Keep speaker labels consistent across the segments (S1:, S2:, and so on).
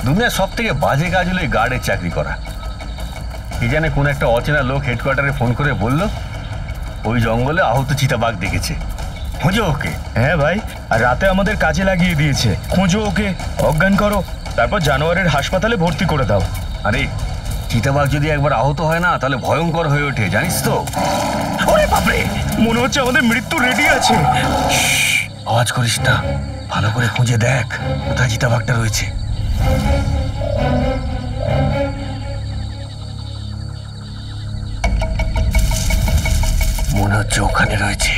S1: দুনিয়ার সব থেকে বাজে কাজ হলো এই গার্ডের চাকরি করা। কি জানে কোন একটা অচেনা লোক হেডকোয়ার্টারে ফোন করে বলল ওই জঙ্গলে আহত চিতাবাঘ দেখেছে, খোঁজো ওকে।
S2: হ্যাঁ ভাই, আর রাতে আমাদের কাজে লাগিয়ে দিয়েছে। খোঁজো ওকে, অজ্ঞান করো, তারপর জানোয়ারের হাসপাতালে ভর্তি করে দাও।
S1: আরে চিতাবাঘ যদি একবার আহত হয় না তাহলে ভয়ঙ্কর হয়ে ওঠে, জানিস তো।
S2: ওরে বাপরে, মনে হচ্ছে আমাদের মৃত্যু রেডি আছে।
S1: আওয়াজ করিস না, ভালো করে খুঁজে দেখ কোথায় চিতাবাঘটা রয়েছে। মনে হচ্ছে ওখানে রয়েছে।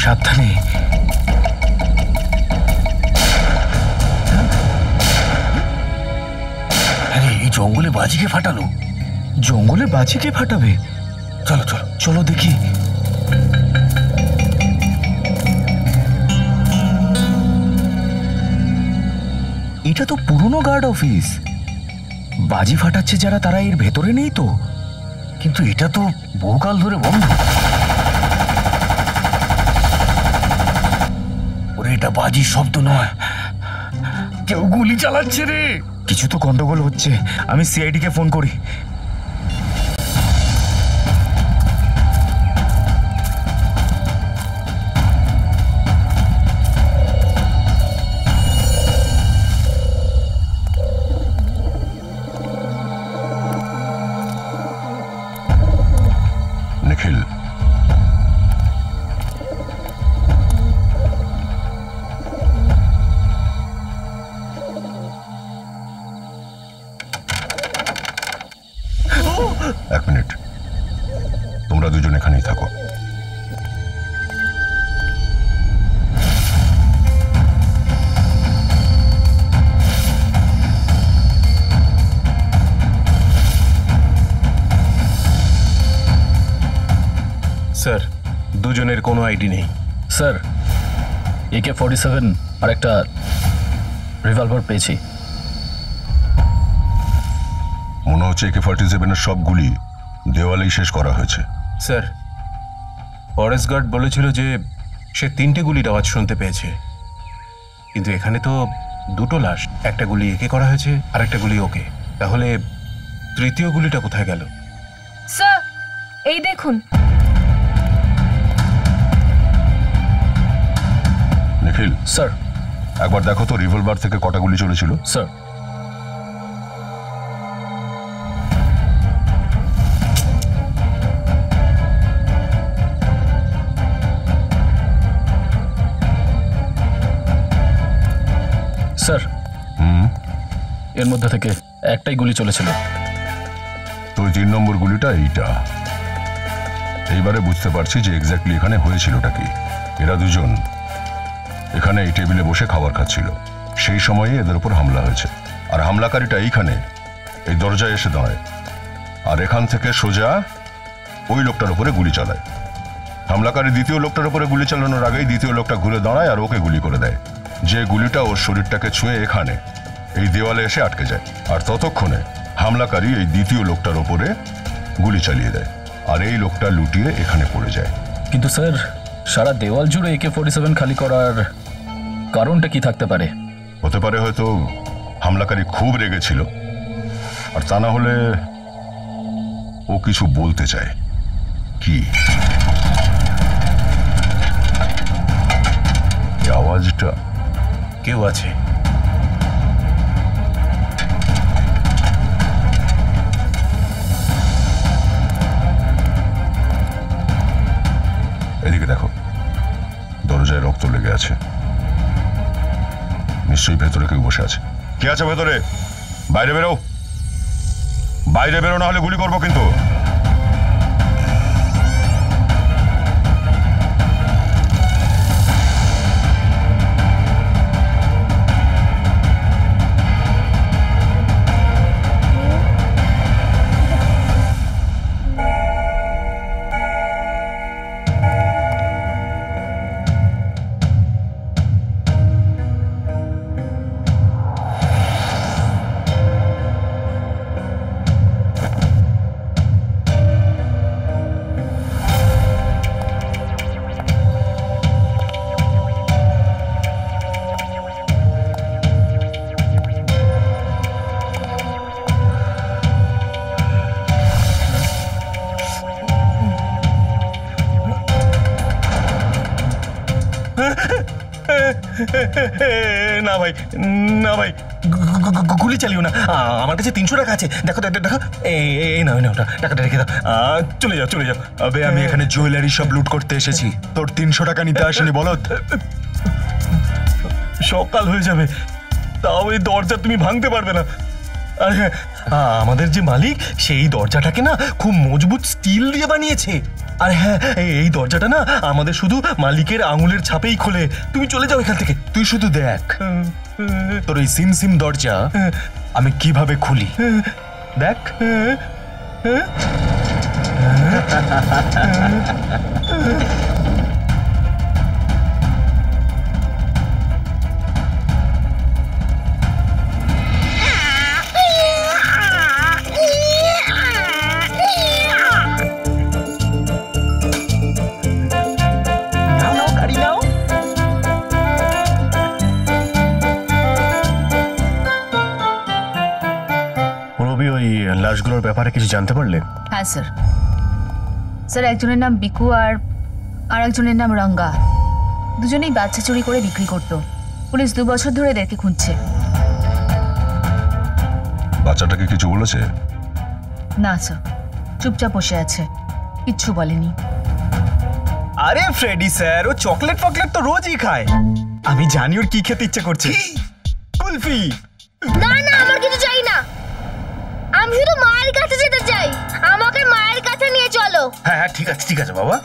S2: সাবধানে।
S1: আরে এই জঙ্গলে বাজিকে ফাটালো।
S2: জঙ্গলে বাজিকে ফাটাবে?
S1: চলো চলো
S2: চলো দেখি। এটা তো পুরনো গার্ড অফিস। বাজি ফাটাচ্ছে যারা, তারা এর ভেতরে নেই তো?
S1: কিন্তু এটা তো বহুকাল ধরে বন্ধ। ওরে এটা বাজির শব্দ নয়, কেউ গুলি চালাচ্ছে রে।
S2: কিছু তো গন্ডগোল হচ্ছে। আমি সিআইডি কে ফোন করি।
S3: নিখিল, এক মিনিট, তোমরা দুজন এখানেই থাকো।
S4: স্যার, দুজনের কোনো আইডি নেই।
S5: স্যার, AK-47 আর একটা রিভলভার পেয়েছি।
S3: মনে হচ্ছে AK-47 সব গুলি দেওয়ালেই শেষ করা হয়েছে।
S4: স্যার, ফরেস্ট গার্ড বলেছিল যে সে 3টে গুলির আওয়াজ শুনতে পেয়েছে, কিন্তু এখানে তো 2টো লাশ। একটা গুলি একে করা হয়েছে আর একটা গুলি ওকে। তাহলে তৃতীয় গুলিটা কোথায় গেল?
S6: স্যার, এই দেখুন।
S3: নিখিল
S5: স্যার।
S3: একবার দেখো তো রিভলভার থেকে কটা গুলি চলেছিল।
S5: স্যার। স্যার, এর মধ্যে থেকে একটাই গুলি চলেছিল।
S3: তো 3 নম্বর গুলিটা এইটা। এইবারে বুঝতে পারছি যে এক্স্যাক্টলি এখানে হয়েছিলটা কি। এরা দুজন এখানে এই টেবিলে বসে খাবার খাচ্ছিল, সেই সময়ে এদের উপর হামলা হয়েছে। আর হামলাকারীটা এইখানে এই দরজায় এসে দাঁড়ায়, আর এখান থেকে সোজা ওই লোকটার উপরে গুলি চালায়। হামলাকারী দ্বিতীয় লোকটার উপরে গুলি চালানোর আগেই দ্বিতীয় লোকটা ঘুরে দাঁড়ায় আর ওকে গুলি করে দেয়। যে গুলিটা ওর শরীরটাকে ছুঁয়ে এখানে এই দেওয়ালে এসে আটকে যায়। আর ততক্ষণে হামলাকারী এই দ্বিতীয় লোকটার ওপরে গুলি চালিয়ে দেয়, আর এই লোকটা লুটিয়ে এখানে পড়ে যায়।
S5: কিন্তু স্যার, সারা দেওয়াল জুড়ে AK-47 খালি করার কারণটা কি থাকতে পারে?
S3: হতে পারে হয়তো হামলাকারী খুব রেগেছিল, আর তা না হলে ও কিছু বলতে চায়। কি আওয়াজটা?
S4: কেউ আছে।
S3: এদিকে দেখো, দরজায় রক্ত লেগে আছে। নিশ্চয়ই ভেতরে কেউ বসে আছে। কে আছে ভেতরে? বাইরে বেরো, বাইরে বেরো, না হলে গুলি করবো কিন্তু।
S2: না ভাই, না ভাই, গুলি চালিও না। আমার কাছে 300 টাকা আছে, দেখো দেখো দেখো। এই না না, টাকাটা রেখে দাও। চলে যাও চলে যাও।
S7: আবে আমি এখানে জুয়েলারি সব লুট করতে এসেছি, তোর 300 টাকা নিতে আসেনি বলদ।
S2: সকাল হয়ে যাবে, তাও এই দরজা তুমি ভাঙতে পারবে না। আর হ্যাঁ, আমাদের যে মালিক সেই দরজাটাকে না খুব মজবুত স্টিল দিয়ে বানিয়েছে। আর হ্যাঁ, এই দরজাটা না আমাদের শুধু মালিকের আঙুলের ছাপেই খোলে। তুমি চলে যাও এখান থেকে।
S7: তুই শুধু দেখ তোর এই সিম সিম দরজা আমি কিভাবে খুলি।
S2: দেখ।
S4: রবি, ওই লাশগুলোর ব্যাপারে কিছু জানতে পারলে?
S6: হ্যাঁ স্যার। স্যার, একজনের নাম বিকু আর একজনের নাম রঙ্গা। দুজনেই বাচ্চা চুরি করে বিক্রি করত। পুলিশ 2 বছর ধরে এদেরকে খুঁজছে।
S3: বাচ্চাটাকে কিছু বলেছে?
S6: না স্যার, চুপচাপ বসে আছে, কিচ্ছু বলেনি।
S7: আরে ফ্রেডি স্যার, ও চকলেট ফকলেট তো রোজই খায়। আমি জানি ওর কি খেতে ইচ্ছে করছে। কুলফি।
S8: না না, আমার কিছু চাই না। আমি শুধু মায়ের কাছে যেতে চাই। আমাকে মায়ের কাছে নিয়ে চলো।
S1: হ্যাঁ হ্যাঁ, ঠিক আছে বাবা।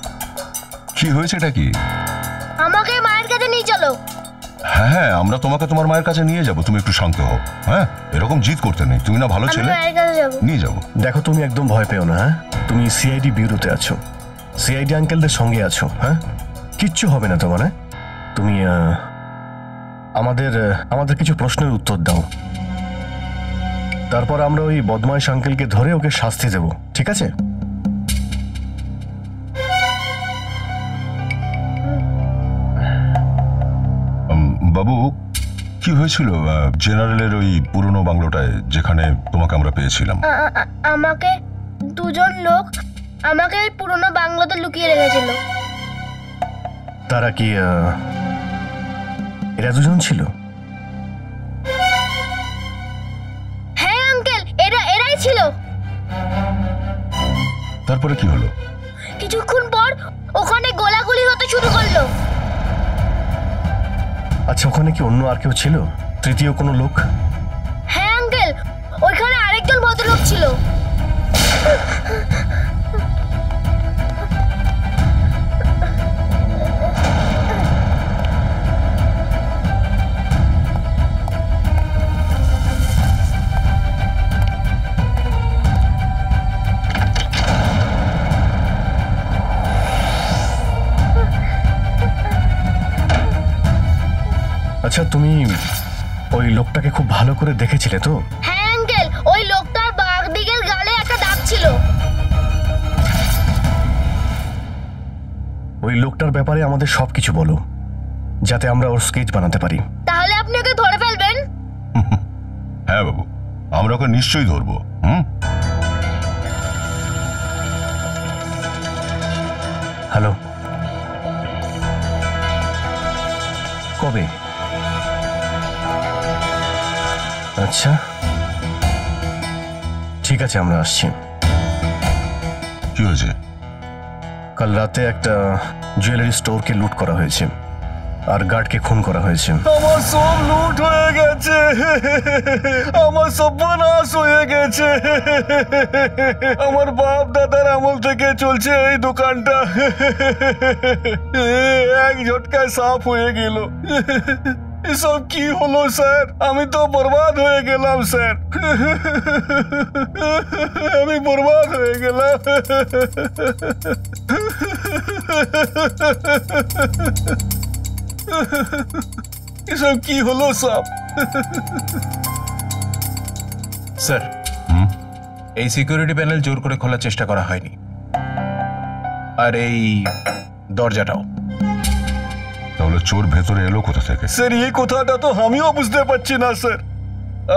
S3: কি হয়েছে এটা কি?
S8: আমাকে মায়ের কাছে নিয়ে চলো।
S3: হ্যাঁ হ্যাঁ, আমরা তোমাকে তোমার মায়ের কাছে নিয়ে যাব, তুমি একটু শান্ত হও। হ্যাঁ, এরকম জিদ করতে নেই, তুমি না ভালো
S8: আমি
S3: ছেলে।
S8: মায়ের কাছে যাবো।
S3: নিয়ে যাবো।
S4: দেখো, তুমি একদম ভয় পেও না। হ্যাঁ, তুমি সিআইডি ব্যুরোতে আছো, সিআইডি আঙ্কেলদের সঙ্গে আছো। হ্যাঁ, কিচ্ছু হবে না তোমার। হ্যাঁ, তুমি আমাদের কিছু প্রশ্নের উত্তর দাও, তারপর আমরা ওই বদমাইশ আঙ্কেলকে ধরে ওকে শাস্তি দেব, ঠিক আছে?
S3: বাবু, কি হয়েছিল জেনারেলের ওই পুরনো বাংলোটায় যেখানে তোমাকে আমরা পেয়েছিলাম?
S8: আমাকে দুজন লোক আমাকে ওই পুরনো বাংলোতে লুকিয়ে রেখেছিল।
S4: তারা কি এরা দুজন ছিল?
S8: হ্যাঁ আঙ্কেল, এরাই ছিল।
S3: তারপরে কি হলো?
S8: কিছুক্ষণ পর ওখানে গোলাগুলি হতে শুরু করলো।
S4: আচ্ছা, ওখানে কি অন্য আর কেউ ছিল, তৃতীয় কোনো লোক?
S8: হ্যাঁ আঙ্কেল, ওইখানে আরেকজন ভদ্রলোক ছিল।
S4: আচ্ছা, তুমি ওই লোকটাকে খুব ভালো করে দেখেছিলে তো?
S8: হ্যাঁ আঙ্কেল, ওই লোকটার বাঁ দিকের গালে একটা দাগ ছিল।
S4: ওই লোকটার ব্যাপারে আমাদের সবকিছু বলো, যাতে আমরা ওর স্কেচ বানাতে পারি।
S8: তাহলে আপনি ওকে ধরে ফেলবেন?
S3: হ্যাঁ বাবু, আমরা ওকে নিশ্চয়ই ধরবো।
S4: হ্যালো, কবে? আচ্ছা, ঠিক আছে, আমরা আসছি।
S3: কি হয়েছে?
S4: কাল রাতে একটা জুয়েলারি স্টোরকে লুট করা হয়েছে, আর গার্ডকে খুন করা হয়েছে।
S2: আমার সব লুট হয়ে গেছে, আমার সর্বনাশ হয়ে গেছে। আমার বাপ দাদার আমল থেকে চলছে এই দোকানটা, এক ঝটকায় সাফ হয়ে গেল। এসব কি হলো স্যার? আমি তো বরবাদ হয়ে গেলাম স্যার, আমি বরবাদ হয়ে গেলাম। এসব কি হলো সব?
S4: স্যার, এই সিকিউরিটি প্যানেল জোর করে খোলার চেষ্টা করা হয়নি, আর এই দরজাটাও।
S3: তাহলে চোর ভেতরে এলো কোথা থেকে?
S2: স্যার, এই কথাটা তো আমিও বুঝতে পারছি না স্যার।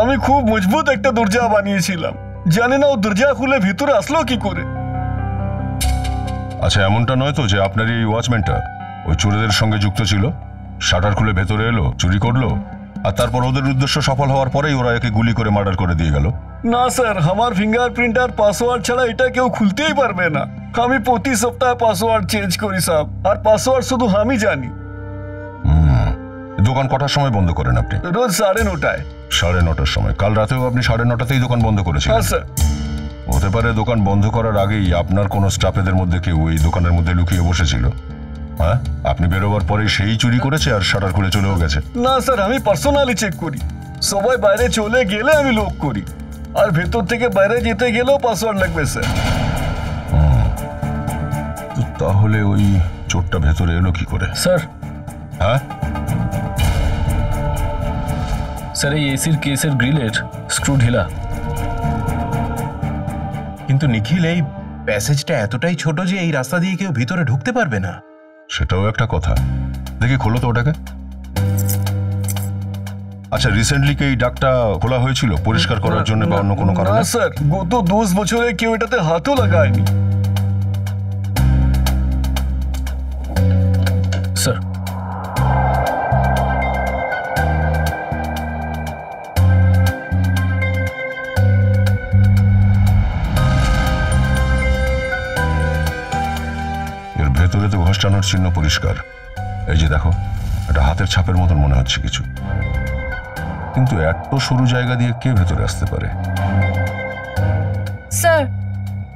S2: আমি খুব মজবুত একটা দরজা বানিয়েছিলাম, জানি না ও দরজা খুলে ভিতরে আসলো কি করে।
S3: আচ্ছা, এমনটা নয় তো যে আপনার এই ওয়াচম্যানটা ওই চোরেদের সঙ্গে যুক্ত ছিল? শাটার খুলে ভেতরে এলো, চুরি করলো, আর তারপর ওদের উদ্দেশ্য সফল হওয়ার পরেই ওরা একে গুলি করে মার্ডার করে দিয়ে গেল।
S9: না স্যার, আমার ফিঙ্গারপ্রিন্ট আর পাসওয়ার্ড ছাড়া এটা কেউ খুলতেই পারবে না। আমি প্রতি সপ্তাহে পাসওয়ার্ড চেঞ্জ করি সাহেব, আর পাসওয়ার্ড শুধু আমি জানি।
S3: দোকান কটার সময় বন্ধ করেন আপনি?
S9: রোজ 9:30।
S3: 9:30 সময়? কাল রাতেও আপনি 9:30তেই দোকান বন্ধ করেছিলেন?
S9: হ্যাঁ স্যার।
S3: হতে পারে দোকান বন্ধ করার আগেই আপনার কোনো স্টাফেদের মধ্যে কেউ এই দোকানের মধ্যে লুকিয়ে বসেছিল। হ্যাঁ, আপনি বেরোবার পরেই সেই চুরি করেছে আর শাটার খুলে চলেও গেছে।
S9: না স্যার, আমি পার্সোনালি চেক করি। সবাই বাইরে চলে গেলে আমি লক করি, আর ভেতর থেকে বাইরে যেতে গেলেও পাসওয়ার্ড লাগবে স্যার।
S3: তো তাহলে ওই চোরটা ভেতরে এলো কি করে?
S5: স্যার,
S3: হ্যাঁ
S5: স্যার এই এসির কেসের গ্রিলের স্ক্রু ঢিলা।
S4: কিন্তু নিখিল, এই প্যাসেজটা এতটাই ছোট যে এই রাস্তা দিয়ে কেউ ভিতরে ঢুকতে পারবে না।
S3: সেটাও একটা কথা। দেখি খোলো তো ওটাকে। আচ্ছা, রিসেন্টলি কি এই ডাকটা খোলা হয়েছিল পরিষ্কার করার জন্য বা অন্য কোনো কারণে?
S9: না স্যার, গত 10 বছরে কেউ এটাতে হাতও লাগায়নি।
S5: স্যার,
S3: এর ভেতরে তো ঘষটানোর চিহ্ন পরিষ্কার। এই যে দেখো, এটা হাতের ছাপের মতন মনে হচ্ছে কিছু, কিন্তু এত সরু জায়গা দিয়ে কে ভেতরে আসতে পারে?
S10: স্যার,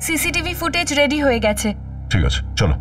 S10: সিসিটিভি ফুটেজ রেডি হয়ে গেছে।
S3: ঠিক আছে, চলো।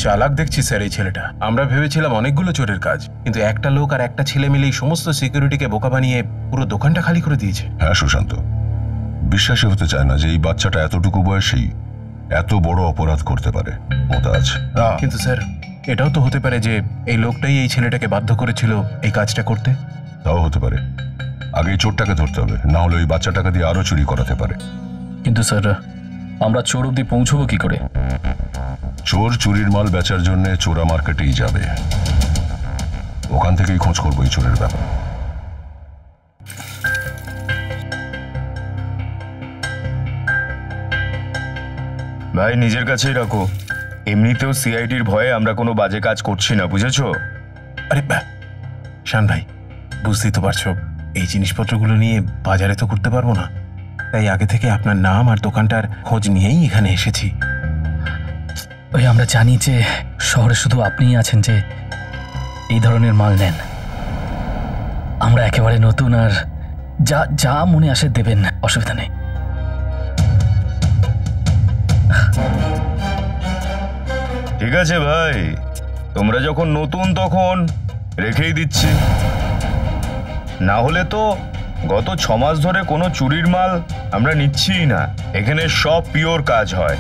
S4: চালাক দেখছি স্যার এই ছেলেটা। আমরা ভেবেছিলাম অনেকগুলো চোরের কাজ, কিন্তু একটা লোক আর একটা ছেলে মিলেই সমস্ত সিকিউরিটিকে বোকা বানিয়ে পুরো দোকানটা খালি করে দিয়েছে।
S3: হ্যাঁ সুশান্ত, বিশ্বাসই হতে চায় না যে এই বাচ্চাটা এতটুকু বয়সেই এত বড় অপরাধ করতে পারে। মোতাজ,
S4: কিন্তু স্যার, এটাও তো হতে পারে যে এই লোকটাই এই ছেলেটাকে বাধ্য করেছিল এই কাজটা করতে।
S3: তাও হতে পারে। আগে চোরটাকে ধরতে হবে, না হলে ওই বাচ্চাটাকে দিয়ে আরো চুরি করাতে পারে।
S5: কিন্তু স্যার, আমরা চোর অব্দি পৌঁছবো কি করে?
S3: চোর চুরির মাল বেচার জন্য চোরা মার্কেটেই যাবে, ওখান থেকেই খোঁজ করবো এই চোরের ব্যাপার।
S11: ভাই, নিজের কাছেই রাখো। এমনিতেও সিআইডির ভয়ে আমরা কোনো বাজে কাজ করছি না, বুঝেছো?
S4: আরে শান ভাই, বুঝতেই তো পারছো এই জিনিসপত্রগুলো নিয়ে বাজারে তো করতে পারবো না, তাই আগে থেকে আপনার নাম আর দোকানটার খোঁজ নিয়েই এখানে এসেছি।
S5: ওই আমরা জানি যে শহরে শুধু আপনিই আছেন যে এই ধরনের মাল নেন। আমরা একেবারে নতুন, আর যা যা মনে আসে দেবেন, অসুবিধা নেই।
S11: ঠিক আছে ভাই, তোমরা যখন নতুন তখন রেখেই দিচ্ছি। না হলে তো গত 6 মাস ধরে কোনো চুরির মাল আমরা নিচ্ছিই না। এখানে সব পিওর কাজ হয়।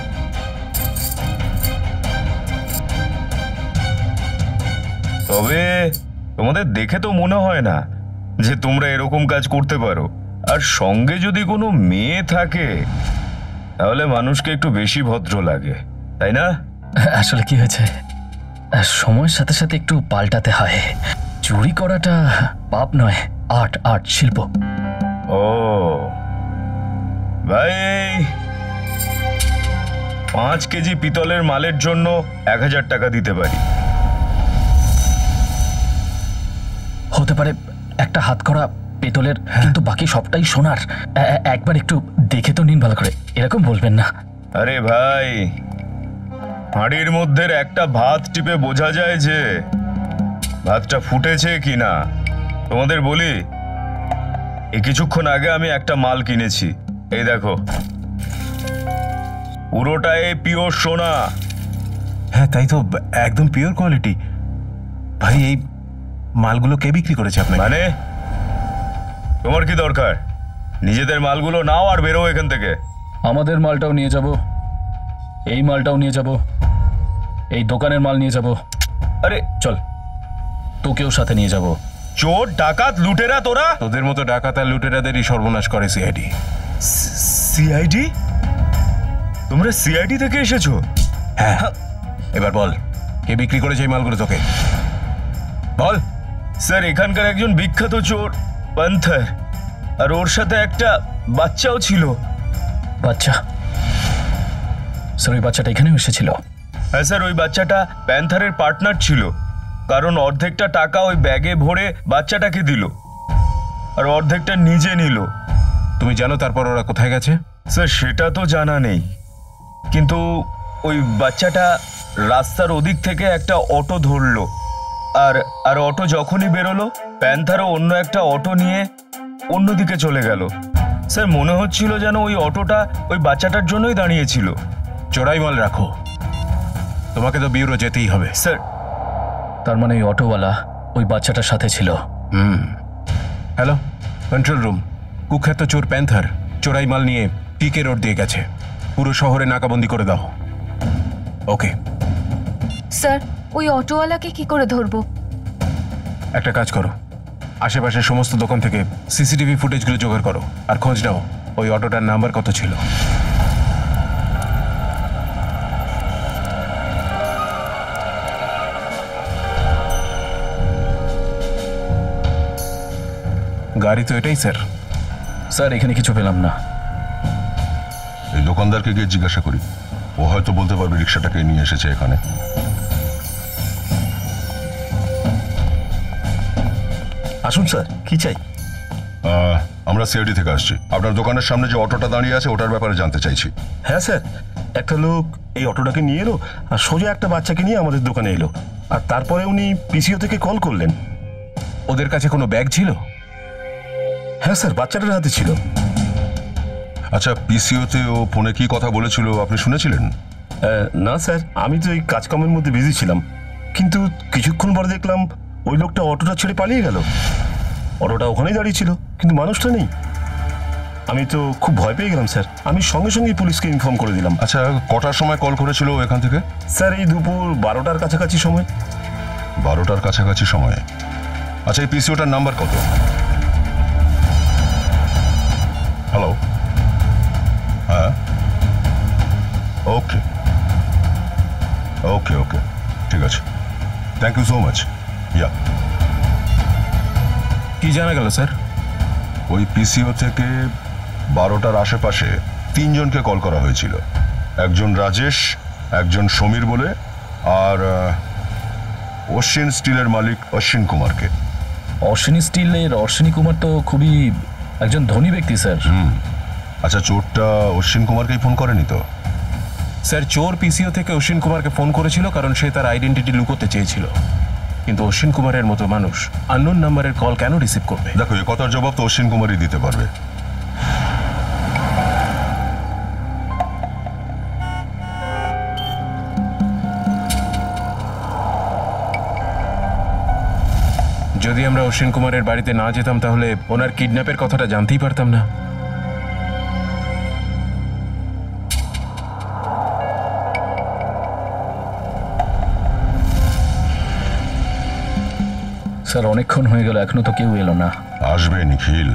S11: তবে তোমাদের দেখে তো মনে হয় না যে তোমরা এরকম কাজ করতে পারো। আর সঙ্গে যদি কোনো মেয়ে থাকে তাহলে মানুষকে একটু বেশি ভদ্র লাগে, তাই না?
S5: আসলে কি হয়েছে, সময়ের সাথে সাথে একটু পাল্টাতে হয়। চুরি করাটা পাপ নয়, আর্ট, আর্ট, শিল্প।
S11: ও ভাই, 5 কেজি পিতলের মালের জন্য 1000 টাকা দিতে পারি।
S5: হতে পারে একটা হাত করা পেতলের, কিন্তু বাকি সবটাই সোনার। একবার একটু দেখে তো নিন ভালো করে, এরকম বলবেন না।
S11: আরে ভাই, হাঁড়ির মধ্যে একটা ভাত টিপে বোঝা যায় যে ভাতটা ফুটেছে কিনা। তোমাদের বলি, এই কিছুক্ষণ আগে আমি একটা মাল কিনেছি, এই দেখো, পুরোটাই পিওর সোনা।
S4: হ্যাঁ তাই তো, একদম পিওর কোয়ালিটি। ভাই এই মালগুলো কে বিক্রি করেছে আপনাকে?
S11: মানে তোমার কি দরকার? নিজেদের মালগুলো নাও আর বেরো এখান থেকে।
S5: আমাদের মালটাও নিয়ে যাব, এই মালটাও নিয়ে যাব, এই দোকানের মাল নিয়ে যাব।
S11: আরে
S5: চল, তোকেও সাথে নিয়ে যাব।
S11: চোর, ডাকাত, লুটেরা তোরা?
S4: তোদের মতো ডাকাত আর লুটেরাদেরই সর্বনাশ করে সিআইডি।
S11: সিআইডি? তোমরা সিআইডি থেকে এসেছো?
S4: হ্যাঁ, এবার বল কে বিক্রি করেছে এই মালগুলো তোকে? বল।
S11: স্যার, এখানকার একজন বিখ্যাত চোর প্যান্থার, আর ওর সাথে একটা বাচ্চাও ছিল।
S5: বাচ্চা? স্যার ওই বাচ্চাটা এখানেও এসেছিল?
S11: হ্যাঁ স্যার, ওই বাচ্চাটা প্যান্থারের পার্টনার ছিল, কারণ অর্ধেকটা টাকা ওই ব্যাগে ভরে বাচ্চাটাকে দিল আর অর্ধেকটা নিজে নিল।
S4: তুমি জানো তারপর ওরা কোথায় গেছে?
S11: স্যার সেটা তো জানা নেই, কিন্তু ওই বাচ্চাটা রাস্তার ওদিক থেকে একটা অটো ধরলো, আর অটো যখনই বেরোলো প্যান্থারও অন্য একটা অটো নিয়ে অন্যদিকে চলে গেল। স্যার মনে হচ্ছিল যেন ওই অটোটা ওই বাচ্চাটার জন্যই দাঁড়িয়েছিল।
S4: চোরাই মাল রাখো, তোমাকে তো বিউরো যেতেই হবে।
S11: স্যার,
S5: তার মানে ওই অটোওয়ালা ওই বাচ্চাটার সাথে ছিল?
S4: হ্যালো কন্ট্রোল রুম, কুখ্যাত চোর প্যান্থার চোরাই মাল নিয়ে টিকে রোড দিয়ে গেছে, পুরো শহরে নাকাবন্দি করে দাও। ওকে
S10: স্যার, ওই অটোওয়ালাকে কি করে ধরবো?
S4: একটা কাজ করো, আশেপাশের সমস্ত দোকান থেকে সিসিটিভি ফুটেজগুলো জোগাড় করো আর খোঁজ নাও ওই অটোটার নাম্বার কত ছিল। গাড়ি তো এটাই স্যার।
S5: স্যার এখানে কিছু পেলাম না।
S3: এই দোকানদারকে গিয়ে জিজ্ঞাসা করি, ও হয়তো বলতে পারবে রিক্সাটাকে নিয়ে এসেছে এখানে।
S2: আসুন স্যার, কি চাই?
S3: আমরা সিআইডি থেকে আসছি। আপনার দোকানের সামনে যে অটোটা দাঁড়িয়ে আছে ওটার ব্যাপারে জানতে চাইছি।
S2: হ্যাঁ স্যার, একটা লোক এই অটোটাকে নিয়ে এলো আর সোজা একটা বাচ্চাকে নিয়ে আমাদের দোকানে এলো, আর তারপরে উনি পিসিও থেকে কল করলেন।
S4: ওদের কাছে কোনো ব্যাগ ছিল?
S2: হ্যাঁ স্যার, বাচ্চাটার হাতে ছিল।
S3: আচ্ছা, পিসিওতে ও ফোনে কি কথা বলেছিল আপনি শুনেছিলেন?
S2: না স্যার, আমি তো এই কাজকর্মের মধ্যে বিজি ছিলাম, কিন্তু কিছুক্ষণ পরে দেখলাম ওই লোকটা অটোটা ছেড়ে পালিয়ে গেল। অটোটা ওখানেই দাঁড়িয়ে ছিল, কিন্তু মানুষটা নেই। আমি তো খুব ভয় পেয়ে গেলাম স্যার, আমি সঙ্গে সঙ্গেই পুলিশকে ইনফর্ম করে দিলাম।
S3: আচ্ছা, কটার সময় কল করেছিল এখান থেকে?
S2: স্যার এই দুপুর 12টার কাছাকাছি সময়।
S3: 12টার কাছাকাছি সময়ে? আচ্ছা, এই পিসিওটার নাম্বার কত? হ্যালো, হ্যাঁ, ওকে ওকে ওকে, ঠিক আছে, থ্যাংক ইউ সো মাচ। ইয়া,
S4: কি জানা গেল স্যার?
S3: ওই পিসিও থেকে 12টার আশেপাশে 3 জনকে কল করা হয়েছিল। একজন রাজেশ, একজন সমীর বলে, আর অশ্বিন স্টিলের মালিক অশ্বিন কুমারকে।
S5: অশ্বিনী স্টিলের অশ্বিনী কুমার তো খুবই একজন ধনী ব্যক্তি স্যার।
S3: আচ্ছা, চোরটা অশ্বিন কুমারকেই ফোন করেনি তো?
S4: স্যার, চোর পিসিও থেকে অশ্বিন কুমারকে ফোন করেছিল কারণ সে তার আইডেন্টিটি লুকোতে চেয়েছিল, কিন্তু অশ্বিন কুমারের মতো মানুষ আননোন নাম্বারের কল কেন রিসিভ করবে?
S3: দেখো, এ কথার জবাব তো অশ্বিন কুমারই দিতে পারবে।
S4: যদি আমরা অশ্বিন কুমারের বাড়িতে না যেতাম তাহলে ওনার কিডন্যাপের কথাটা জানতেই পারতাম না।
S5: স্যার অনেকক্ষণ হয়ে গেল, এখনো তো কেউ এলো না।
S3: আসবে নিখিল,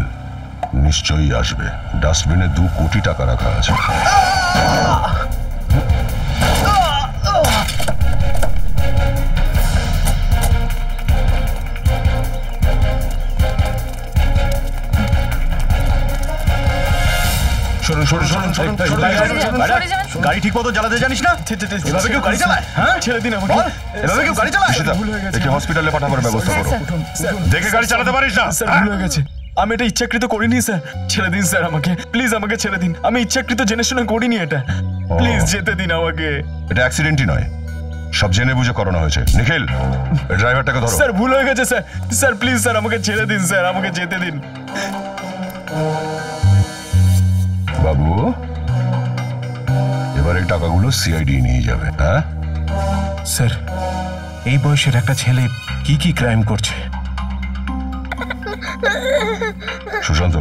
S3: নিশ্চয়ই আসবে। ডাস্টবিনে 2 কোটি টাকা রাখা আছে।
S4: সরুন সরুন সরুন,
S10: সরে যান।
S7: গাড়ি ঠিক মতো চালাতে জানিস না? এভাবে কেউ গাড়ি চালায়? হ্যাঁ, ছেড়ে দিন আমাকে।
S1: বল,
S7: এভাবে কেউ গাড়ি চালায়?
S3: ঈশিতা, একে হসপিটালে পাঠাবার ব্যবস্থা করো। দেখে গাড়ি চালাতে পারিস না?
S7: স্যার, ভুল হয়ে গেছে। আমি এটা ইচ্ছাকৃত করিনি স্যার। ছেড়ে দিন স্যার আমাকে, প্লিজ আমাকে ছেড়ে দিন। আমি ইচ্ছাকৃত জেনে শুনে করিনি এটা। প্লিজ যেতে দিন আমাকে।
S3: এটা অ্যাক্সিডেন্টই নয়, সব জেনে বুঝে করানো হয়েছে। নিখিল, এই ড্রাইভারটাকে ধরো।
S7: স্যার ভুল হয়ে গেছে স্যার। স্যার প্লিজ স্যার আমাকে ছেড়ে দিন স্যার, আমাকে যেতে দিন।
S3: বাবু, এবার এই টাকাগুলো সিআইডি নিয়ে যাবে। হ্যাঁ
S4: স্যার, এই বয়সের একটা ছেলে কি কি ক্রাইম করছে?
S3: সুশান্ত,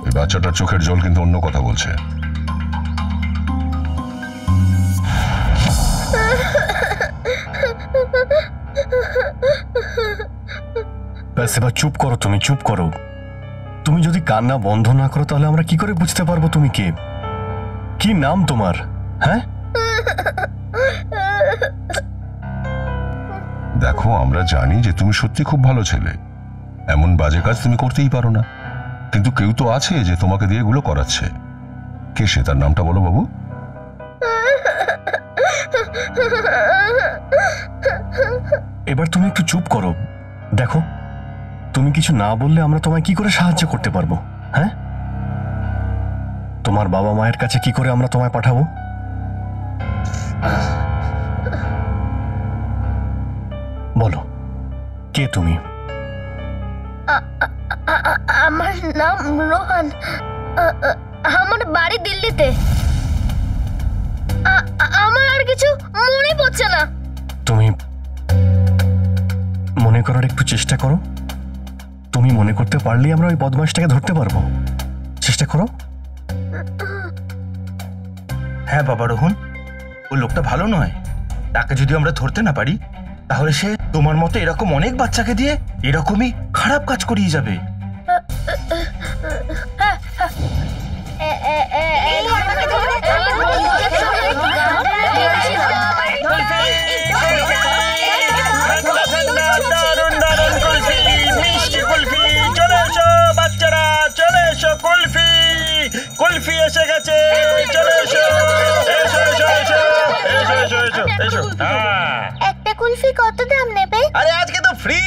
S3: এই বাচ্চাটার চোখের জল কিন্তু অন্য কথা বলছে।
S9: ব্যাস, এবার চুপ করো, তুমি চুপ করো। তুমি যদি কান্না বন্ধ না করো তাহলে আমরা কি করে বুঝতে পারবো তুমি কে? কি নাম তোমার? হ্যাঁ,
S3: দেখো, আমরা জানি যে তুমি সত্যি খুব ভালো ছেলে, এমন বাজে কাজ তুমি করতেই পারো না, কিন্তু কেউ তো আছে যে তোমাকে দিয়ে এগুলো করাচ্ছে। কে সে? তার নামটা বলো বাবু।
S9: এবার তুমি একটু চুপ করো। দেখো, তুমি কিছু না বললে আমরা তোমায় কি করে সাহায্য করতে পারবো? হ্যাঁ, তোমার বাবা মায়ের কাছে কি করে আমরা তোমায় পাঠাবো? বলো, কে তুমি?
S8: আমার নাম রোহান। আমার বাড়ি দিল্লিতে। আমার আর কিছু মনে পড়ছে না।
S9: তুমি মনে করার একটু চেষ্টা করো। তুমি মনে করতে পারলেই আমরা ওই বদমাইশটাকে ধরতে পারবো। চেষ্টা করো।
S2: হ্যাঁ বাবা রোহন, ওই লোকটা ভালো নয়। তাকে যদি আমরা ধরতে না পারি তাহলে সে তোমার মতো এরকম অনেক বাচ্চাকে দিয়ে এরকমই খারাপ কাজ করিয়ে যাবে।
S11: বাচ্চারা চলে এসো, কুলফি কুলফি এসে গেছে, চলে এসো, এসো এসো এসো এসো এসো এসো এসো।
S8: একটা কুলফি কত দাম নেবে?
S11: আরে আজকে তো ফ্রি,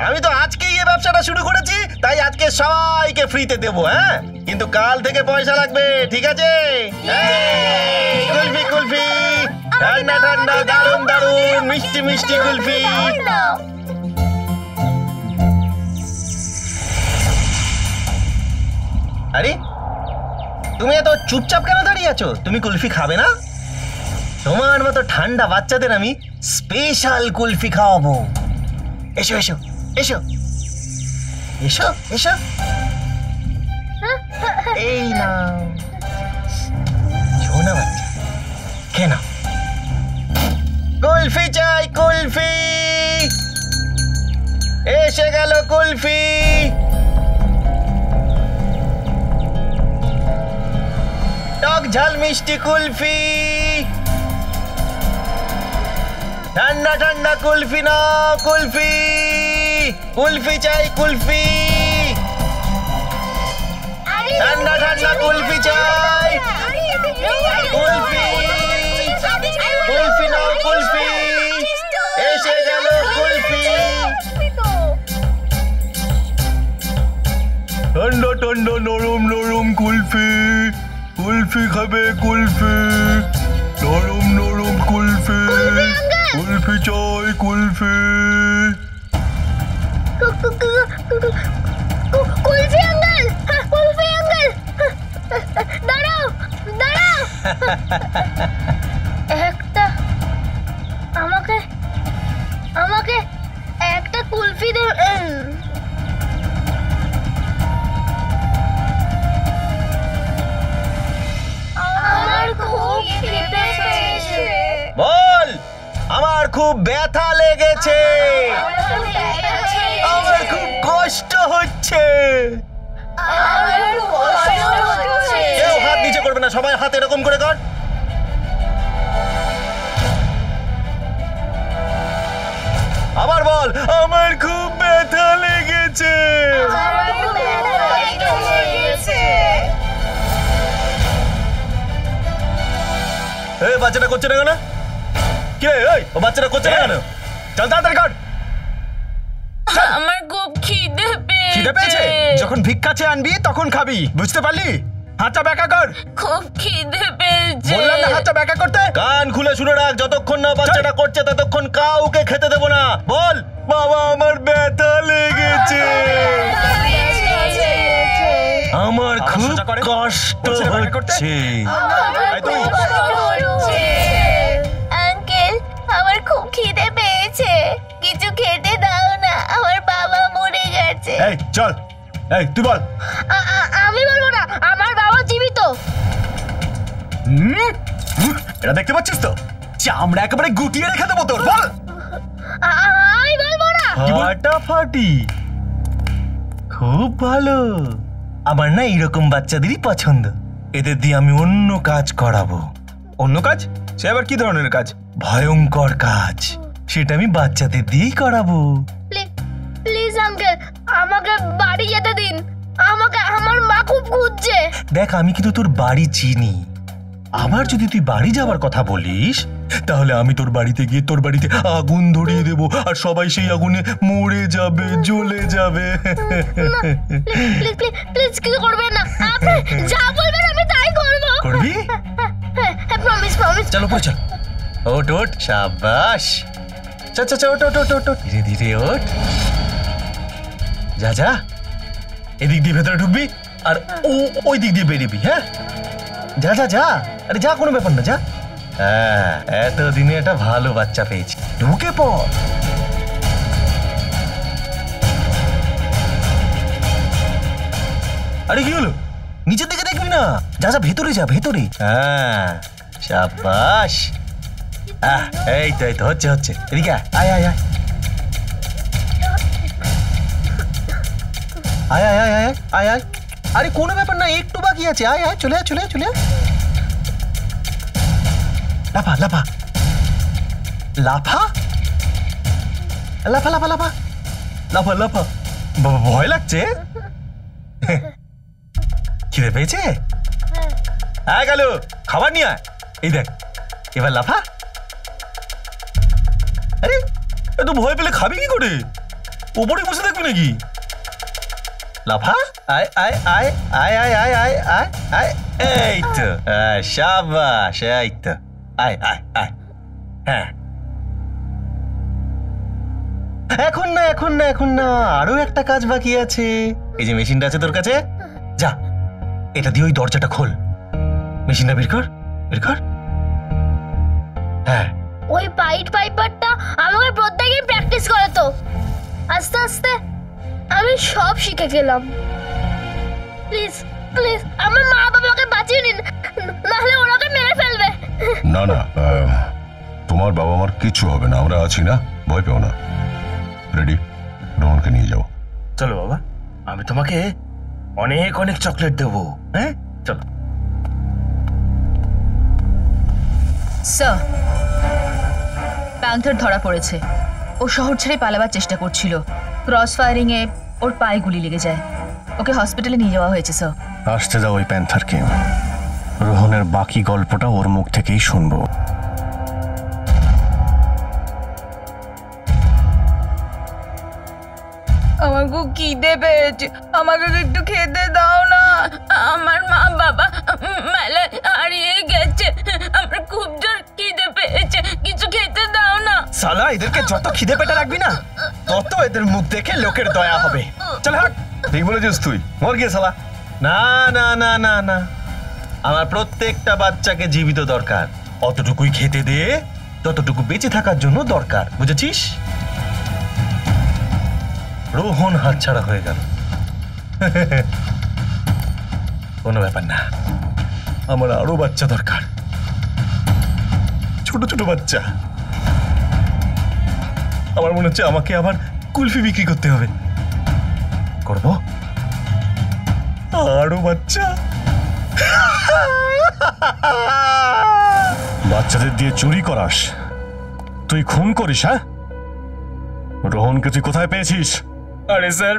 S11: আমি তো আজকেই এই ব্যবসাটা শুরু করেছি, তাই আজকে সবাইকে ফ্রিতে দেবো। হ্যাঁ, কিন্তু কাল থেকে পয়সা লাগবে, ঠিক আছে? কুলফি কুলফি, ঠান্ডা ঠান্ডা, দারুন দারুন, মিষ্টি মিষ্টি কুলফি। আরে তুমি এত চুপচাপ কেন দাঁড়িয়ে আছো? তুমি কুলফি খাবে না? তোমার মতো ঠান্ডা বাচ্চাদের আমি স্পেশাল কুলফি খাওয়াবো। এসো এসো এসো এসো এসো, এই নাও, ছোনা বাচ্চা, খেয়ে নাও। কুলফি চাই, কুলফি এসে গেল, কুলফি। টক ঝাল মিষ্টি কুলফি, ঠান্ডা ঠান্ডা কুলফি নাও, কুলফি কুলফি চাই, কুলফি ঠান্ডা ঠান্ডা কুলফি চাই, কুলফি কুলফি নাও, কুলফি এসে গেল, কুলফি।
S9: ঠান্ডা ঠান্ডা নরম নরম কুলফি, কুলফি খাবে কুলফি, নরম নরম কুলফি, কুলফি চাই, কুলফি।
S8: কুলফি আঙ্কেল, কুলফি আঙ্কেল, দাঁড়াও দাঁড়াও। একটা আমাকে আমাকে একটা কুলফি দে। আমার খুব খিদে পেয়েছে।
S11: বল, আমার খুব ব্যথা লেগেছে, আমার খুব কষ্ট হচ্ছে। কেউ হাত নিচে করবে না, সবাই হাত এরকম করে কর। আবার বল, আমার খুব ব্যথা লেগেছে।
S2: বাচ্চাটা করছে না কেন? কে ওই ও বাচ্চাটা করছে না কেন? চল তাড়াতাড়ি কর।
S10: আমার খুব খিদে
S7: খিদে পেয়েছে?
S10: পেয়েছে।
S7: যখন ভিক্ষা চেয়ে আনবি তখন খাবি, বুঝতে পারলি? হাতটা ব্যাকা কর।
S10: খুব খিদে পেয়েছে।
S7: বললাম না হাতটা ব্যাকা করতে।
S2: কান খুলে শুনে রাখ, যতক্ষণ না বাচ্চাটা করছে ততক্ষণ কাউকে খেতে দেবো না। বল, বাবা আমার ব্যথা লেগেছে, আমার
S7: আবার
S2: খুব
S7: সোজা করে।
S2: কষ্ট
S7: বলছে না ব্যাকা করতে?
S2: হচ্ছে।
S7: এই তুই।
S8: আঙ্কেল, আমার খুব খিদে পেয়েছে, কিছু খেতে দাও না, আমার বাবা মরে গেছে।
S2: এই চল, এই তুই বল।
S8: আমি বলবো না, আমার বাবা জীবিত।
S2: এটা দেখতে পাচ্ছিস তো, চামড়া একেবারে গুটিয়ে রেখে দেবো তোর। বল।
S8: আমি বলবো না।
S2: ফাটাফাটি, খুব ভালো। আমার না এইরকম বাচ্চাদেরই পছন্দ, এদের দিয়ে আমি অন্য কাজ করাবো।
S7: অন্য কাজ? সে আবার কি ধরনের কাজ?
S2: ভয়ঙ্কর কাজ, সেটা আমি বাচ্চাদের দিয়েই করাবো।
S8: প্লিজ আঙ্কেল, আমাকে বাড়ি যেতে দিন, আমাকে আমার মা খুব খুঁজছে।
S2: দেখ, আমি কিন্তু তোর বাড়ি চিনি। আবার যদি তুই বাড়ি যাওয়ার কথা বলিস, তাহলে আমি তোর বাড়িতে গিয়ে তোর বাড়িতে আগুন ধরিয়ে দেব, আর সবাই সেই আগুনে মরে যাবে, জ্বলে যাবে।
S8: প্লিজ প্লিজ প্লিজ কিছু করবেন না, আপনি যা বলবেন আমি তাই করব।
S2: করবি?
S8: হ্যাঁ, প্রমিস প্রমিস।
S2: চলো পরে চল। ওট ওট, সাবাস। চা চা চা, ওট ওট ওট ওট, ধীরে ধীরে ওট। যা যা, এদিক দিয়ে ভেতরে ঢুকবি আর ওই দিক দিয়ে বেরিয়েবি। হ্যাঁ, যা যা যা, আরে যা, কোনো ব্যাপার না, যা। হ্যাঁ, এতদিনে একটা ভালো বাচ্চা পেয়েছি, ঢুকে পড়। আরে কি হলো? নিচের দিকে দেখবি না, যা যা, ভেতরে যা, ভেতরে। হ্যাঁ, সাবাস। এই তো এই তো, হচ্ছে হচ্ছে, এদিকে আয় আয় আয় আয় আয় আয় আয় আয় আয়। আরে কোনো ব্যাপার না, একটু বাকি আছে, আয় আয়, চলে আয় চলে আয় চলে আয়। লাফা লাফা লাফা লাফা লাফা লাফা লাফা লাফা। ভয় লাগছে? খিদে পেয়েছে? আয় গেল, খাবার নিয়ে আয়। এই দেখ, এবার লাফা। আরে এত ভয় পেলে খাবি কি করে? ওপরে বসে থাকবি নাকি? লাফা, আয় আয় আয় আয় আয় আয় আয় আয় আয়। এই তো, শাবাশ, এই তো, আয় আয় আয়। হ্যাঁ, এখন না এখন না এখন না, আরো একটা কাজ বাকি আছে। এই যে মেশিনটা আছে তোর কাছে, যা এটা দিয়ে ওই দরজাটা খোল। মেশিনটা বের কর, বের কর। হ্যাঁ,
S8: ওই পাইপারটা আমাকে প্রত্যেকদিন প্র্যাকটিস করে, তো আস্তে আস্তে আমি সব শিখে গেলাম। প্লিজ প্লিজ আমার মা বাবাকে বাঁচিয়ে নিন, নাহলে ওরাকে মেরে ফেলবে।
S3: না না, তোমার বাবা মার কিচ্ছু হবে না, আমরা আছি না, ভয় পেও না। রেডি, রোহনকে নিয়ে যাও।
S2: চলো বাবা, আমি তোমাকে অনেক অনেক চকলেট দেবো। হ্যাঁ, চলো।
S6: স্যার, প্যান্থার ধরা পড়েছে। ও শহর ছেড়ে পালাবার চেষ্টা করছিল। ক্রস ফায়ারিং এ ওর পায়ে গুলি লেগে যায়। ওকে হসপিটালে নিয়ে যাওয়া হয়েছে স্যার।
S9: আসতে দাও ওই প্যান্থারকে, রোহনের বাকি গল্পটা ওর মুখ থেকেই শুনবো।
S10: আমার খুব খিদে পেয়েছে, আমাকে একটু খেতে দাও না। আমার মা বাবা মেলায় হারিয়ে গেছে, আমার খুব জোর খিদে পেয়েছে, কিছু খেতে দাও না।
S7: সালা, এদেরকে যত খিদে পেটে রাখবি না, তত এদের মুখ দেখে লোকের দয়া হবে। চল হাট।
S1: ঠিক বলেছিস তুই, মর গিয়ে শালা।
S2: না না না না না, আমার প্রত্যেকটা বাচ্চাকে জীবিত দরকার। অতটুকুই খেতে দে, ততটুকু বেঁচে থাকার জন্য দরকার, বুঝেছিস? রোহন হাতছাড়া হয়ে গেল, কোনো ব্যাপার না, আমার আরো বাচ্চা দরকার, ছোট ছোট বাচ্চা। আমার মনে হচ্ছে আমাকে আবার কুলফি বিক্রি করতে হবে। করবো আরো বাচ্চা।
S9: বাচ্চাদের দিয়ে চুরি করাস, তুই খুন করিস? হ্যাঁ, রোহনকে তুই কোথায় পেয়েছিস?
S7: আরে স্যার,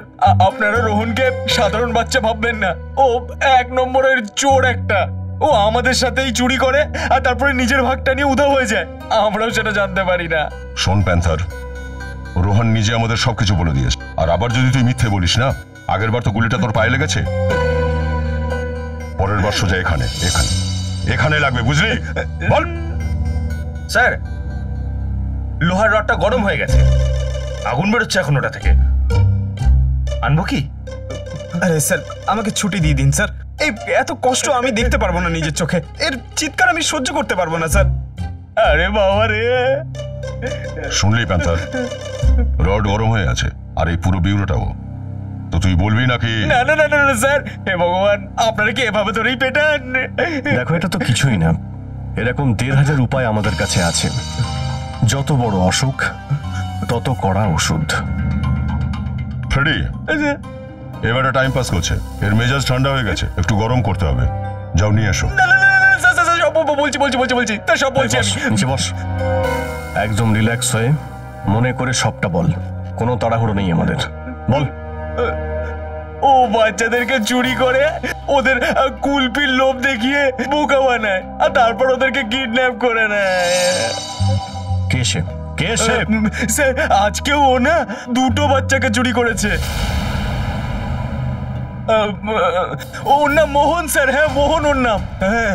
S7: আপনারা রোহনকে সাধারণ বাচ্চা ভাববেন না, ও 1 নম্বরের চোর একটা। ও আমাদের সাথেই চুরি করে আর তারপরে নিজের ভাগটা নিয়ে উধাও হয়ে যায়, আমরাও সেটা জানতে পারি না।
S3: শোন প্যান্থার, রোহন নিজে আমাদের সবকিছু বলে দিয়েছে। আর আবার যদি তুই মিথ্যে বলিস না, আগের বার তো গুলিটা তোর পায়ে লেগেছে, পরের বার সোজা এখানে এখানে এখানে লাগবে, বুঝলি? বল।
S11: স্যার, লোহার রডটা গরম হয়ে গেছে, আগুন বেরোচ্ছে এখন ওটা থেকে। আনবো কি?
S7: আরে স্যার, আমাকে ছুটি দিয়ে দিন স্যার। এই এত কষ্ট আমি দেখতে পারবো না নিজের চোখে, এর চিৎকার আমি সহ্য করতে পারবো না স্যার। আরে বাবা রে!
S3: শুনলি প্যান্থার, রড গরম হয়ে আছে, আর এই পুরো বিউরোটাও। তো তুই বলবি নাকি?
S7: না না না না স্যার, হে ভগবান, আপনারা কি এভাবে ধরেই পেটান?
S9: দেখো, এটা তো কিছুই না। এরকম 1,500 উপায় আমাদের কাছে আছে। যত বড় অসুখ তত কড়া ওষুধ।
S3: ফ্রেডি, এবারে টাইম পাস করছে, এর মেজাজ ঠান্ডা হয়ে গেছে, একটু গরম করতে হবে। যাও নিয়ে এসো।
S7: না না না না স্যার, স্যার সব বলছি তা সব বলছি আমি।
S9: নিচে বস, একদম রিল্যাক্স হয়ে মনে করে সবটা বল। কোনো তাড়াহুড়ো নেই আমাদের, বল।
S7: ও বাচ্চাদেরকে চুরি করে ওদের কুলপির লোভ দেখিয়ে বোকা বানায় আর তারপর ওদেরকে কিডন্যাপ করে নেয়।
S9: কে সে? কে সে?
S7: স্যার, আজকেও ও না 2টো বাচ্চাকে চুরি করেছে। ওর নাম মোহন স্যার। হ্যাঁ, মোহন ওর নাম। হ্যাঁ,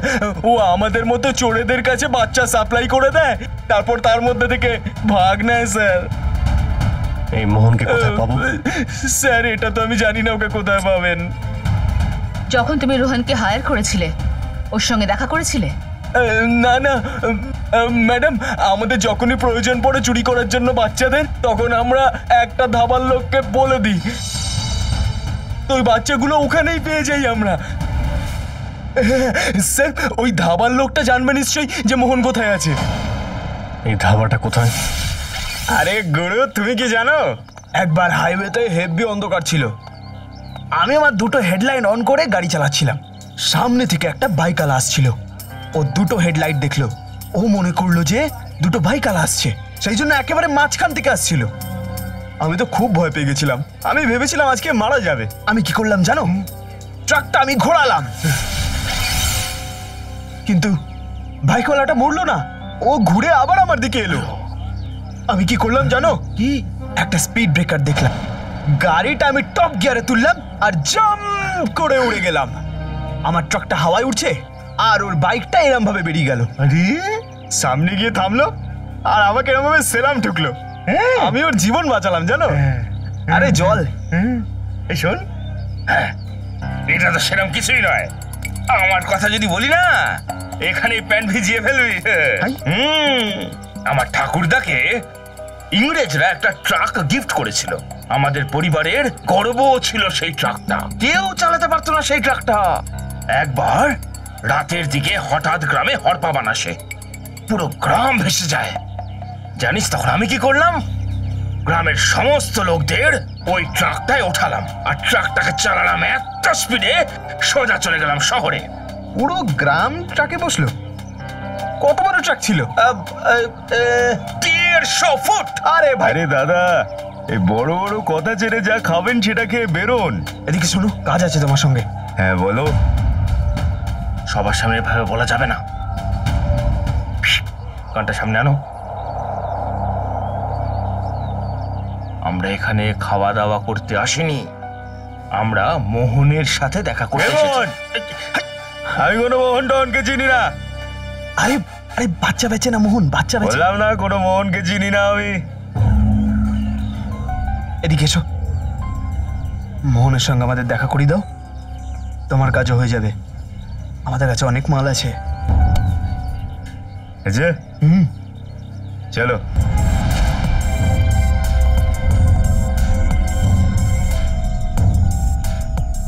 S7: ও আমাদের মতো চোরেদের কাছে বাচ্চা সাপ্লাই করে দেয়, তারপর তার মধ্যে থেকে ভাগ নেয় স্যার।
S9: এই মোহনকে কোথায় পাবো?
S7: স্যার, এটা তো আমি জানি না ওকে কোথায় পাবেন।
S6: যখন তুমি রোহনকে হায়ার করেছিলে, ওর সঙ্গে দেখা করেছিলে?
S7: না না ম্যাডাম, আমাদের যখনই প্রয়োজন পড়ে চুরি করার জন্য বাচ্চাদের, তখন আমরা একটা ধাবার লোককে বলে দিই, তো ওই বাচ্চাগুলো ওখানেই পেয়ে যাই আমরা। স্যার, ওই ধাবার লোকটা জানবে নিশ্চয়ই যে মোহন কোথায় আছে।
S9: এই ধাবাটা কোথায়?
S7: আরে গুরু, তুমি কি জানো, একবার হাইওয়েতে হেভি অন্ধকার ছিল। আমি আমার 2টো হেডলাইট অন করে গাড়ি চালাচ্ছিলাম, সামনে থেকে একটা বাইকাল আসছিল। ও 2টো হেডলাইট দেখলো, ও মনে করলো যে 2টো বাইকাল আসছে, সেই জন্য একেবারে মাঝখান থেকে আসছিল। আমি তো খুব ভয় পেয়ে গেছিলাম, আমি ভেবেছিলাম আজকে মারা যাবে। আমি কি করলাম জানো, ট্রাকটা আমি ঘোরালাম, কিন্তু বাইকওয়ালাটা মরলো না, ও ঘুরে আবার আমার দিকে এলো। আমি কি করলাম জানো, কি একটা স্পিড ব্রেকার দেখলাম, গাড়িটা আমি টপ গিয়ারে তুললাম আর জাম্প করে উড়ে গেলাম। আমার ট্রাকটা হাওয়ায় উঠছে আর ওর বাইকটা এরম ভাবে বেরিয়ে গেল। আরে, সামনে গিয়ে থামলো আর আমাকে এরম ভাবে সেলাম ঠুকলো। আমি ওর জীবন বাঁচালাম জানো। আরে জল, এই শোন,
S11: এটা তো সেরকম কিছুই নয়। আমার কথা যদি বলি না, এখানে প্যান্ট ভিজিয়ে ফেলবি। আমার ঠাকুরদাকে ইংরেজরা একটা ট্রাক গিফট করেছিল, আমাদের পরিবারের গর্বও ছিল সেই ট্রাকটা। কেউ চালাতে পারতো না সেই ট্রাকটা। একবার রাতের দিকে হঠাৎ গ্রামে হরপাবান আসে, পুরো গ্রাম ভেসে যায়। জানিস তখন আমি কি করলাম? গ্রামের সমস্ত লোকদের ওই ট্রাকটায় ওঠালাম আর ট্রাকটাকে চালালাম এত স্পিডে, সোজা চলে গেলাম শহরে।
S7: পুরো গ্রাম ট্রাকে বসলো? কত বড় ট্রাক ছিল?
S11: 150 ফুট।
S7: আরে ভাই,
S11: আরে দাদা, এই বড় বড় কথা ছেড়ে যা খাবেন সেটা খেয়ে বেরোন।
S7: এদিকে শোনো, কাজ আছে তোমার সঙ্গে।
S11: হ্যাঁ বলো। সবার সামনে ভাবে বলা যাবে না, কানটা সামনে আনো। আমরা এখানে খাওয়া দাওয়া করতে আসিনি, আমরা মোহনের সাথে দেখা করতে এসেছি। আমি কোনো মোহন টহনকে চিনি না।
S7: আরে আরে, বাচ্চা বেচে না মোহন, বাচ্চা বেচে।
S11: বললাম না কোনো মোহনকে চিনি না আমি।
S7: এদিকে এসো, মোহনের সঙ্গে আমাদের দেখা করিয়ে দাও, তোমার কাজও হয়ে যাবে। আমাদের কাছে অনেক মাল আছে।
S11: চলো।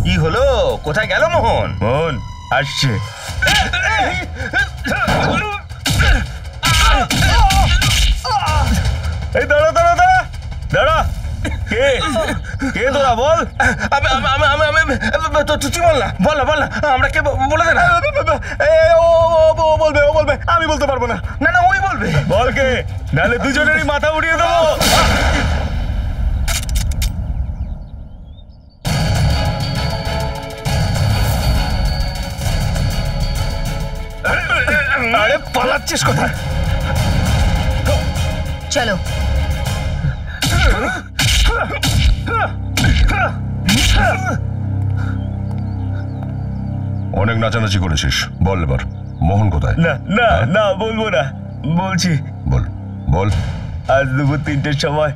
S11: কি হলো, কোথায় গেল মোহন? মোহন আসছে। এই দাঁড়া দাঁড়া দাঁড়া দাঁড়া, কে কে তোরা বল? তুই বল না, বল না, বল না, আমরা কে বলে দে না।
S7: ও বলবে, ও বলবে, আমি বলতে পারবো না।
S11: না না, ওই বলবে। বল কে, নাহলে দুজনেরই মাথা উড়িয়ে দেবো।
S7: পালাচ্ছিস কোথায়?
S6: চলো।
S3: অনেক নাচানাচি করেছিস, বল এবার মোহন কোথায়?
S11: না না না, বলবো না, বলছি।
S3: বল বল।
S11: আজ দুপুর 3টের সময়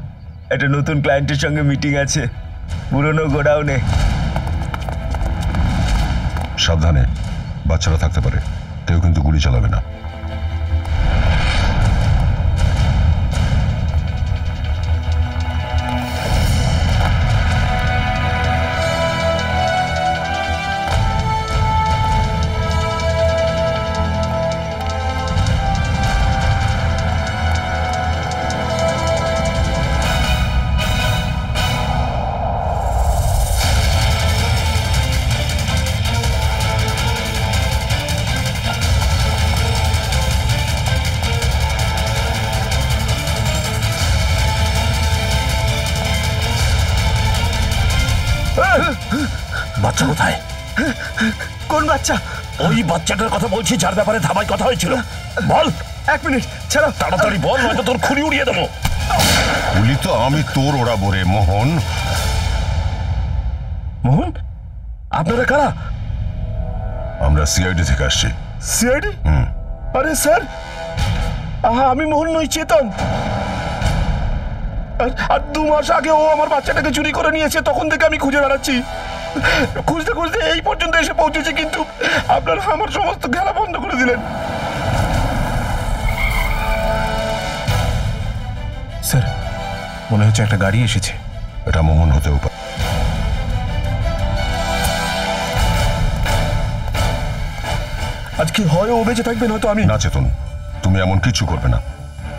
S11: একটা নতুন ক্লায়েন্টের সঙ্গে মিটিং আছে পুরনো গোডাউনে।
S3: সাবধানে, বাচ্চারা থাকতে পারে, কেউ কিন্তু গুলি চালাবে না।
S9: বাচ্চা কোথায়?
S7: কোন বাচ্চা?
S9: ওই বাচ্চাটার কথা বলছি যার ব্যাপারে ধাবায় কথা হয়েছিল। বল।
S7: 1 মিনিট ছাড়ো,
S9: তাড়াতাড়ি বল, নয়তো তোর খুলি উড়িয়ে দেবো।
S3: গুলি তো আমি তোর ওড়াবো রে মোহন।
S9: মোহন, আপনারা কারা?
S3: আমরা সিআইডি থেকে আসছি।
S7: সিআইডি?
S3: হুম।
S7: আরে স্যার, আমি মোহন নই, চেতন। আর 2 মাস আগে ও আমার বাচ্চাটাকে চুরি করে নিয়েছে, তখন থেকে আমি খুঁজে বেড়াচ্ছি। খুঁজতে খুঁজতে এই পর্যন্ত এসে পৌঁছেছে, কিন্তু আপনারা আমার সমস্ত খেলা বন্ধ করে দিলেন।
S4: স্যার, মনে হচ্ছে একটা গাড়ি এসেছে।
S3: এটা মোহন হতেও পারে।
S7: আজকে হয় ও বেঁচে থাকবে, নয়তো আমি।
S3: না চেতন, তুমি এমন কিচ্ছু করবে না।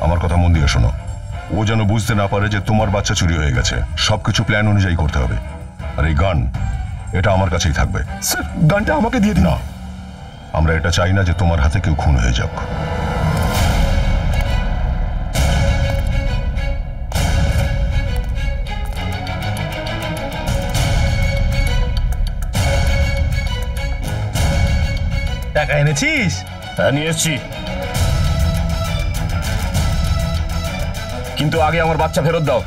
S3: আমার কথা মন দিয়ে শোনো। ও যেন বুঝতে না পারে যে তোমার বাচ্চা চুরি হয়ে গেছে। সবকিছু প্ল্যান অনুযায়ী করতে হবে। আর এই গান, এটা আমার কাছেই থাকবে।
S7: স্যার, গানটা আমাকে দিয়ে দিন।
S3: না, আমরা এটা চাই না যে তোমার হাতে কেউ খুন হয়ে যাক।
S7: টাকা এনেছিস?
S9: হ্যাঁ, নিয়ে এসছি, কিন্তু আগে আমার বাচ্চা ফেরত দাও।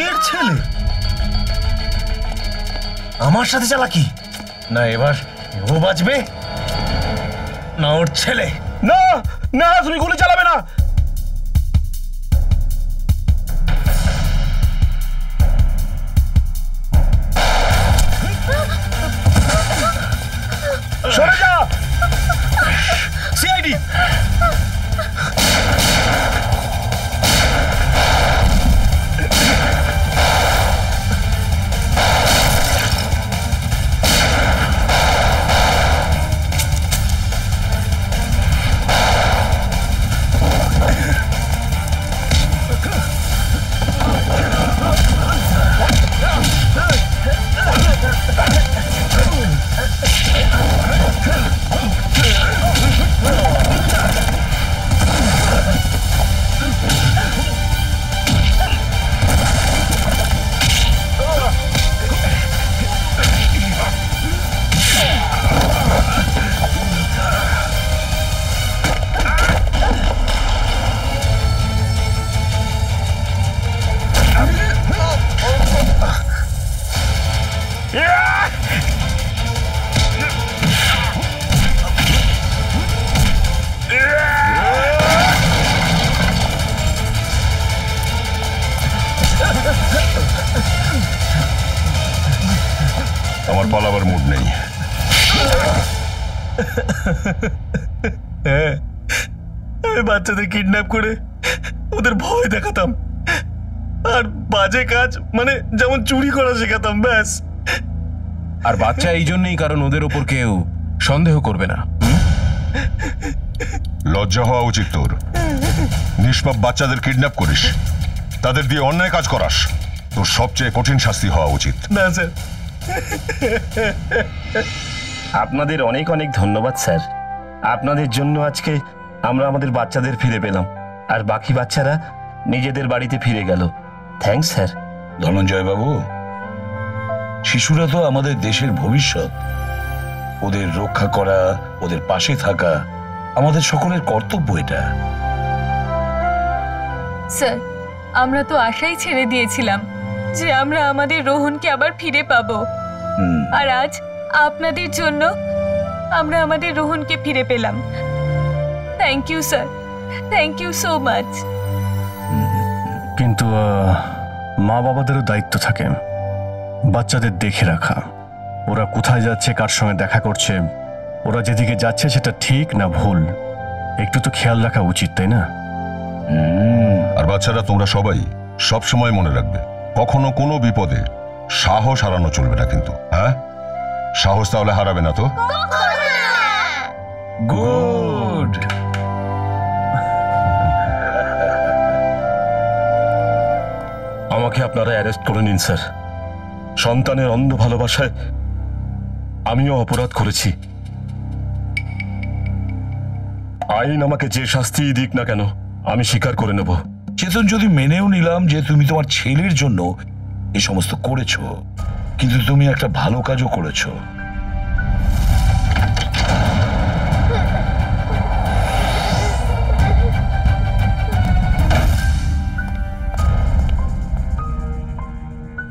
S7: এর ছেলে আমার সাথে চালাকি? না, এবার ও বাঁচবে না ওর ছেলে। না না, তুমি গুলি চালাবে না। সরে যা সিআইডি।
S3: আমার পালাবার মুড নেই।
S7: আমি বাচ্চাদের কিডন্যাপ করে ওদের ভয় দেখাতাম, আর বাজে কাজ মানে যেমন চুরি করা শেখাতাম, ব্যাস।
S4: আর বাচ্চা এই জন্যই, কারণ ওদের ওপর কেউ সন্দেহ করবে না।
S3: লজ্জা হওয়া উচিত তোর। নিষ্পাপ বাচ্চাদের কিডন্যাপ করিস, তাদের দিয়ে অন্যায় কাজ করাস, তোর সবচেয়ে কঠিন শাস্তি হওয়া উচিত।
S2: না স্যার।
S12: আপনাদের অনেক অনেক ধন্যবাদ স্যার। আপনাদের জন্য আজকে আমরা আমাদের বাচ্চাদের ফিরে পেলাম, আর বাকি বাচ্চারা নিজেদের বাড়িতে ফিরে গেল। Thanks sir.
S13: ধনঞ্জয় বাবু, শিশুরা তো আমাদের দেশের ভবিষ্যৎ। ওদের রক্ষা করা, ওদের পাশে থাকা আমাদের সকলের কর্তব্য এটা।
S10: স্যার, আমরা তো আশাই ছেড়ে দিয়েছিলাম যে আমরা আমাদের রোহনকে আবার ফিরে পাবো, আর আজ আপনাদের জন্য আমরা আমাদের রোহনকে ফিরে পেলাম। Thank you sir, thank you so much.
S9: কিন্তু মা বাবাদেরও দায়িত্ব থাকে বাচ্চাদের দেখে রাখা। ওরা কোথায় যাচ্ছে, কার সঙ্গে দেখা করছে, ওরা যেদিকে যাচ্ছে সেটা ঠিক না ভুল, একটু তো খেয়াল রাখা উচিত, তাই না?
S3: আর বাচ্চারা, তোমরা সবাই সব সময় মনে রাখবে, কখনো কোনো বিপদে সাহস হারানো চলবে না কিন্তু। হ্যাঁ, সাহস তাহলে হারাবে না তো?
S13: গুড।
S12: আমাকে আপনারা অ্যারেস্ট করে নিন স্যার। সন্তানের অন্ধ ভালোবাসায় আমিও অপরাধ করেছি। আইন আমাকে যে শাস্তিই দিক না কেন, আমি স্বীকার করে নেব।
S13: চেতন, যদি মেনেও নিলাম যে তুমি তোমার ছেলের জন্য এই সমস্ত করেছো, কিন্তু তুমি একটা ভালো কাজও করেছো।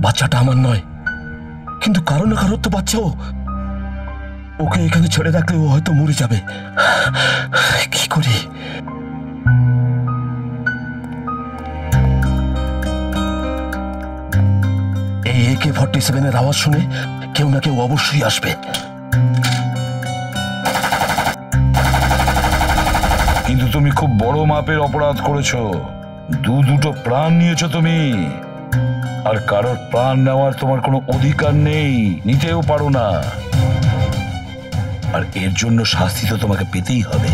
S12: বাচ্চাটা আমার নয়, কিন্তু কারো না কারোর তো বাচ্চাও। ওকে এখানে ছেড়ে রাখলে ও হয়তো মরে যাবে। কি করি? এই AK-47 আওয়াজ শুনে কেউ না কেউ অবশ্যই আসবে।
S13: কিন্তু তুমি খুব বড় মাপের অপরাধ করেছো। দুটো প্রাণ নিয়েছো তুমি, আর কারোর প্রাণ নেওয়ার তোমার কোনো অধিকার নেই, নিতেও পারো না। আর এর জন্য শাস্তি তো তোমাকে পেতেই হবে।